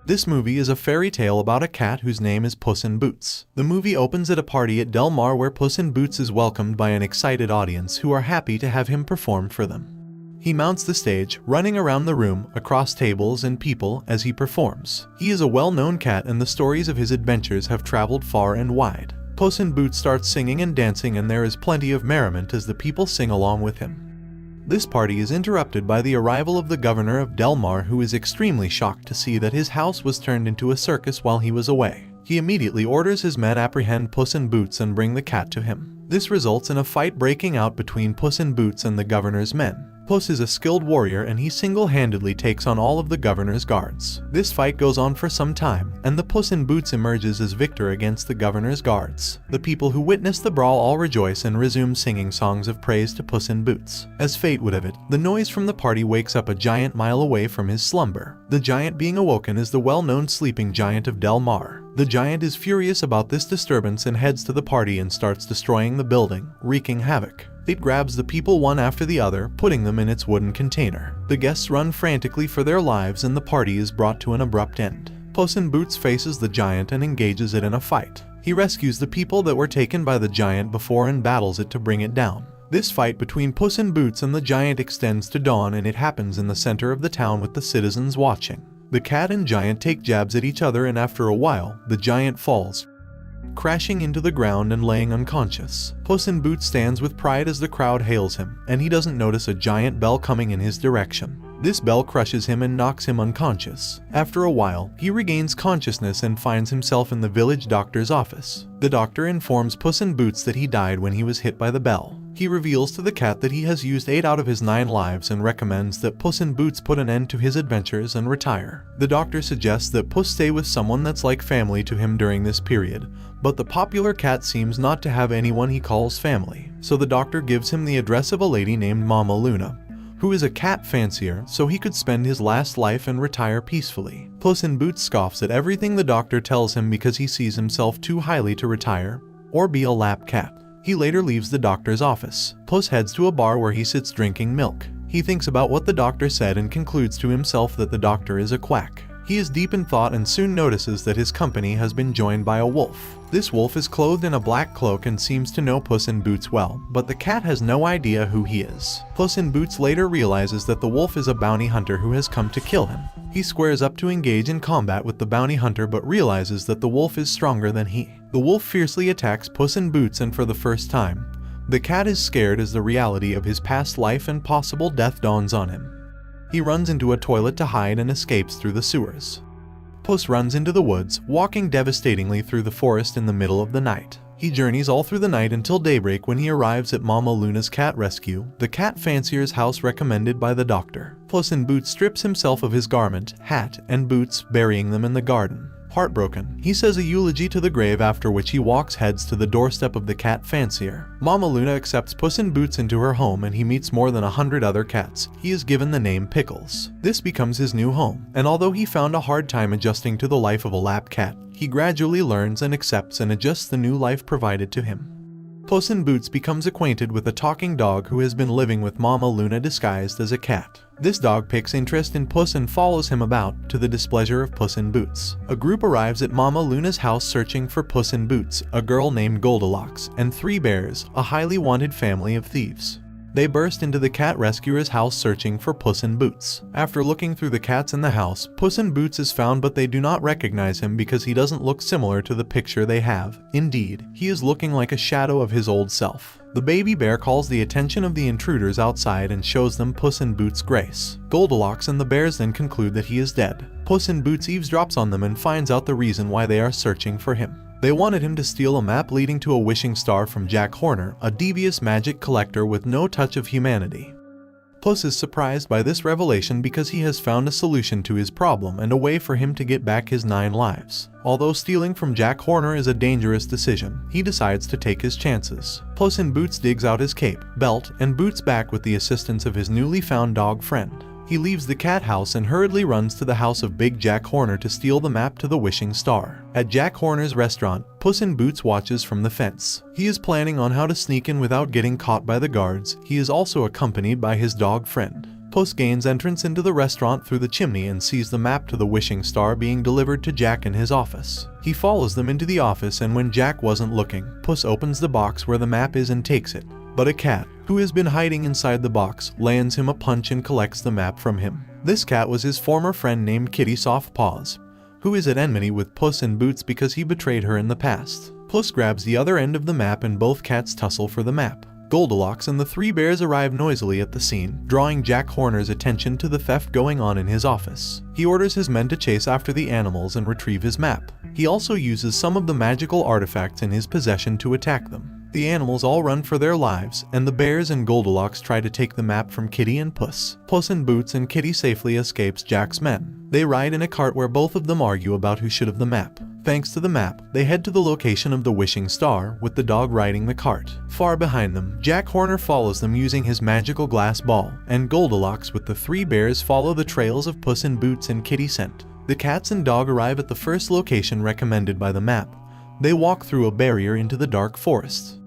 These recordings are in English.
This movie is a fairy tale about a cat whose name is Puss in Boots. The movie opens at a party at Del Mar where Puss in Boots is welcomed by an excited audience who are happy to have him perform for them. He mounts the stage, running around the room, across tables and people as he performs. He is a well-known cat and the stories of his adventures have traveled far and wide. Puss in Boots starts singing and dancing and there is plenty of merriment as the people sing along with him. This party is interrupted by the arrival of the governor of Del Mar, who is extremely shocked to see that his house was turned into a circus while he was away. He immediately orders his men apprehend Puss in Boots and bring the cat to him. This results in a fight breaking out between Puss in Boots and the governor's men. Puss is a skilled warrior and he single-handedly takes on all of the governor's guards. This fight goes on for some time, and the Puss in Boots emerges as victor against the governor's guards. The people who witness the brawl all rejoice and resume singing songs of praise to Puss in Boots. As fate would have it, the noise from the party wakes up a giant mile away from his slumber. The giant being awoken is the well-known sleeping giant of Del Mar. The giant is furious about this disturbance and heads to the party and starts destroying the building, wreaking havoc. It grabs the people one after the other, putting them in its wooden container. The guests run frantically for their lives and the party is brought to an abrupt end. Puss in Boots faces the giant and engages it in a fight. He rescues the people that were taken by the giant before and battles it to bring it down. This fight between Puss in Boots and the giant extends to dawn and it happens in the center of the town with the citizens watching. The cat and giant take jabs at each other and after a while, the giant falls, crashing into the ground and laying unconscious. Puss in Boots stands with pride as the crowd hails him, and he doesn't notice a giant bell coming in his direction. This bell crushes him and knocks him unconscious. After a while, he regains consciousness and finds himself in the village doctor's office. The doctor informs Puss in Boots that he died when he was hit by the bell. He reveals to the cat that he has used 8 out of his 9 lives and recommends that Puss in Boots put an end to his adventures and retire. The doctor suggests that Puss stay with someone that's like family to him during this period, but the popular cat seems not to have anyone he calls family. So the doctor gives him the address of a lady named Mama Luna, who is a cat fancier, so he could spend his last life and retire peacefully. Puss in Boots scoffs at everything the doctor tells him because he sees himself too highly to retire or be a lap cat. He later leaves the doctor's office. Puss heads to a bar where he sits drinking milk. He thinks about what the doctor said and concludes to himself that the doctor is a quack. He is deep in thought and soon notices that his company has been joined by a wolf. This wolf is clothed in a black cloak and seems to know Puss in Boots well, but the cat has no idea who he is. Puss in Boots later realizes that the wolf is a bounty hunter who has come to kill him. He squares up to engage in combat with the bounty hunter but realizes that the wolf is stronger than he. The wolf fiercely attacks Puss in Boots and for the first time, the cat is scared as the reality of his past life and possible death dawns on him. He runs into a toilet to hide and escapes through the sewers. Puss runs into the woods, walking devastatingly through the forest in the middle of the night. He journeys all through the night until daybreak when he arrives at Mama Luna's cat rescue, the cat fancier's house recommended by the doctor. Puss in Boots strips himself of his garment, hat, and boots, burying them in the garden. Heartbroken, he says a eulogy to the grave after which he heads to the doorstep of the cat fancier. Mama Luna accepts Puss in Boots into her home and he meets more than 100 other cats. He is given the name Pickles. This becomes his new home, and although he found a hard time adjusting to the life of a lap cat, he gradually learns and accepts and adjusts the new life provided to him. Puss in Boots becomes acquainted with a talking dog who has been living with Mama Luna disguised as a cat. This dog takes interest in Puss and follows him about, to the displeasure of Puss in Boots. A group arrives at Mama Luna's house searching for Puss in Boots, a girl named Goldilocks, and 3 bears, a highly wanted family of thieves. They burst into the cat rescuer's house searching for Puss in Boots. After looking through the cats in the house, Puss in Boots is found but they do not recognize him because he doesn't look similar to the picture they have. Indeed, he is looking like a shadow of his old self. The baby bear calls the attention of the intruders outside and shows them Puss in Boots' grace. Goldilocks and the bears then conclude that he is dead. Puss in Boots eavesdrops on them and finds out the reason why they are searching for him. They wanted him to steal a map leading to a wishing star from Jack Horner, a devious magic collector with no touch of humanity. Puss is surprised by this revelation because he has found a solution to his problem and a way for him to get back his 9 lives. Although stealing from Jack Horner is a dangerous decision, he decides to take his chances. Puss in Boots digs out his cape, belt, and boots back with the assistance of his newly found dog friend. He leaves the cat house and hurriedly runs to the house of Big Jack Horner to steal the map to the wishing star. At Jack Horner's restaurant, Puss in Boots watches from the fence. He is planning on how to sneak in without getting caught by the guards. He is also accompanied by his dog friend. Puss gains entrance into the restaurant through the chimney and sees the map to the wishing star being delivered to Jack in his office. He follows them into the office, and when Jack wasn't looking, Puss opens the box where the map is and takes it. But a cat, who has been hiding inside the box, lands him a punch and collects the map from him. This cat was his former friend named Kitty Softpaws, who is at enmity with Puss in Boots because he betrayed her in the past. Puss grabs the other end of the map and both cats tussle for the map. Goldilocks and the three bears arrive noisily at the scene, drawing Jack Horner's attention to the theft going on in his office. He orders his men to chase after the animals and retrieve his map. He also uses some of the magical artifacts in his possession to attack them. The animals all run for their lives, and the bears and Goldilocks try to take the map from Kitty and Puss. Puss in Boots and Kitty safely escapes Jack's men. They ride in a cart where both of them argue about who should have the map. Thanks to the map, they head to the location of the wishing star, with the dog riding the cart. Far behind them, Jack Horner follows them using his magical glass ball, and Goldilocks with the three bears follow the trails of Puss in Boots and Kitty scent. The cats and dog arrive at the first location recommended by the map. They walk through a barrier into the dark forest.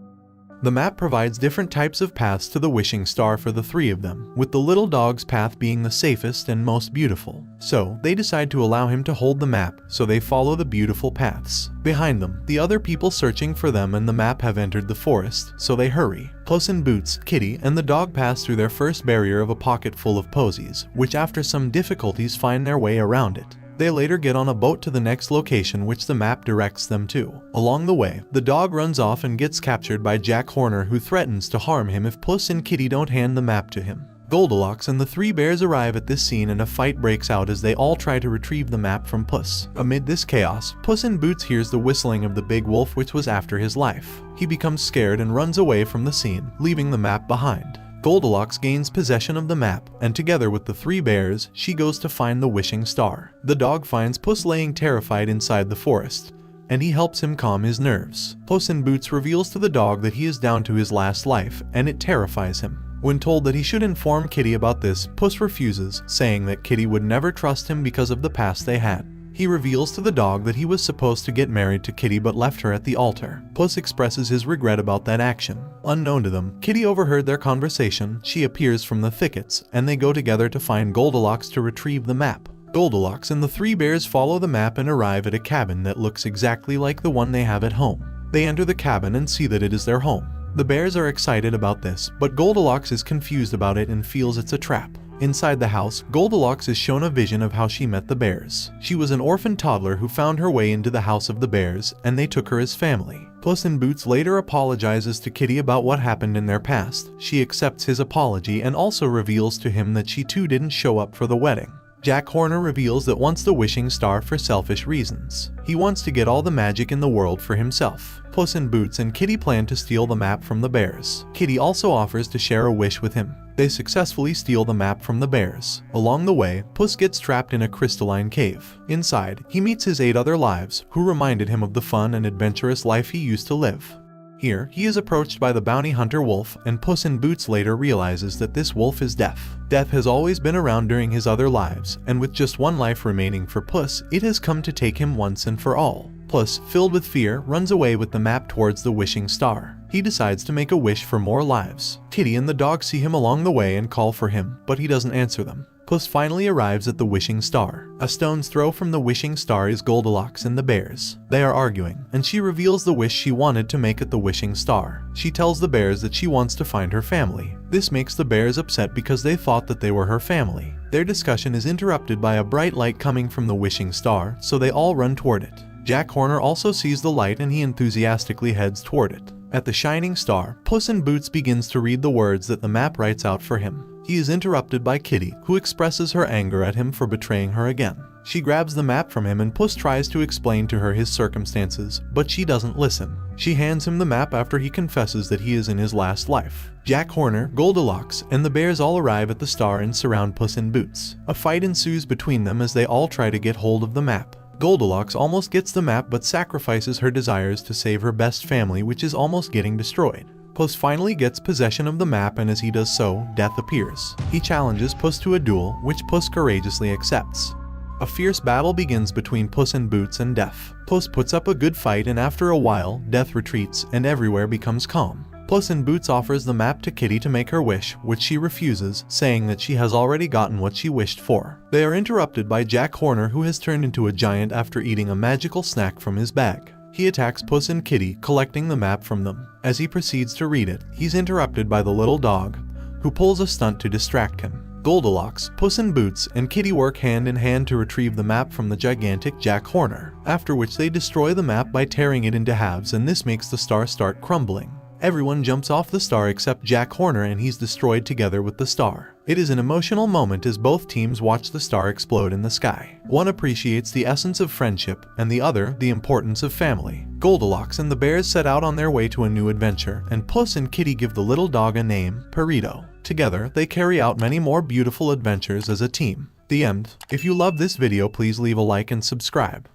The map provides different types of paths to the wishing star for the three of them, with the little dog's path being the safest and most beautiful. So, they decide to allow him to hold the map, so they follow the beautiful paths. Behind them, the other people searching for them and the map have entered the forest, so they hurry. Puss in Boots, Kitty, and the dog pass through their first barrier of a pocket full of posies, which after some difficulties find their way around it. They later get on a boat to the next location which the map directs them to. Along the way, the dog runs off and gets captured by Jack Horner, who threatens to harm him if Puss and Kitty don't hand the map to him. Goldilocks and the three bears arrive at this scene and a fight breaks out as they all try to retrieve the map from Puss. Amid this chaos, Puss in Boots hears the whistling of the big wolf which was after his life. He becomes scared and runs away from the scene, leaving the map behind. Goldilocks gains possession of the map, and together with the three bears, she goes to find the wishing star. The dog finds Puss laying terrified inside the forest, and he helps him calm his nerves. Puss in Boots reveals to the dog that he is down to his last life, and it terrifies him. When told that he should inform Kitty about this, Puss refuses, saying that Kitty would never trust him because of the past they had. He reveals to the dog that he was supposed to get married to Kitty but left her at the altar. Puss expresses his regret about that action. Unknown to them, Kitty overheard their conversation. She appears from the thickets, and they go together to find Goldilocks to retrieve the map. Goldilocks and the three bears follow the map and arrive at a cabin that looks exactly like the one they have at home. They enter the cabin and see that it is their home. The bears are excited about this, but Goldilocks is confused about it and feels it's a trap. Inside the house, Goldilocks is shown a vision of how she met the bears. She was an orphan toddler who found her way into the house of the bears, and they took her as family. Puss in Boots later apologizes to Kitty about what happened in their past. She accepts his apology and also reveals to him that she too didn't show up for the wedding. Jack Horner reveals that wants the wishing star for selfish reasons. He wants to get all the magic in the world for himself. Puss in Boots and Kitty plan to steal the map from the bears. Kitty also offers to share a wish with him. They successfully steal the map from the bears. Along the way, Puss gets trapped in a crystalline cave. Inside, he meets his 8 other lives, who reminded him of the fun and adventurous life he used to live. Here, he is approached by the bounty hunter wolf, and Puss in Boots later realizes that this wolf is Death. Death has always been around during his other lives, and with just one life remaining for Puss, it has come to take him once and for all. Puss, filled with fear, runs away with the map towards the wishing star. He decides to make a wish for more lives. Kitty and the dog see him along the way and call for him, but he doesn't answer them. Puss finally arrives at the wishing star. A stone's throw from the wishing star is Goldilocks and the bears. They are arguing, and she reveals the wish she wanted to make at the wishing star. She tells the bears that she wants to find her family. This makes the bears upset because they thought that they were her family. Their discussion is interrupted by a bright light coming from the wishing star, so they all run toward it. Jack Horner also sees the light and he enthusiastically heads toward it. At the shining star, Puss in Boots begins to read the words that the map writes out for him. He is interrupted by Kitty, who expresses her anger at him for betraying her again. She grabs the map from him and Puss tries to explain to her his circumstances, but she doesn't listen. She hands him the map after he confesses that he is in his last life. Jack Horner, Goldilocks, and the bears all arrive at the star and surround Puss in Boots. A fight ensues between them as they all try to get hold of the map. Goldilocks almost gets the map but sacrifices her desires to save her best family, which is almost getting destroyed. Puss finally gets possession of the map, and as he does so, Death appears. He challenges Puss to a duel, which Puss courageously accepts. A fierce battle begins between Puss in Boots and Death. Puss puts up a good fight, and after a while, Death retreats and everywhere becomes calm. Puss in Boots offers the map to Kitty to make her wish, which she refuses, saying that she has already gotten what she wished for. They are interrupted by Jack Horner, who has turned into a giant after eating a magical snack from his bag. He attacks Puss and Kitty, collecting the map from them. As he proceeds to read it, he's interrupted by the little dog, who pulls a stunt to distract him. Goldilocks, Puss in Boots, and Kitty work hand in hand to retrieve the map from the gigantic Jack Horner, after which they destroy the map by tearing it into halves, and this makes the star start crumbling. Everyone jumps off the star except Jack Horner, and he's destroyed together with the star. It is an emotional moment as both teams watch the star explode in the sky. One appreciates the essence of friendship, and the other the importance of family. Goldilocks and the bears set out on their way to a new adventure, and Puss and Kitty give the little dog a name, Perrito. Together, they carry out many more beautiful adventures as a team. The end. If you love this video, please leave a like and subscribe.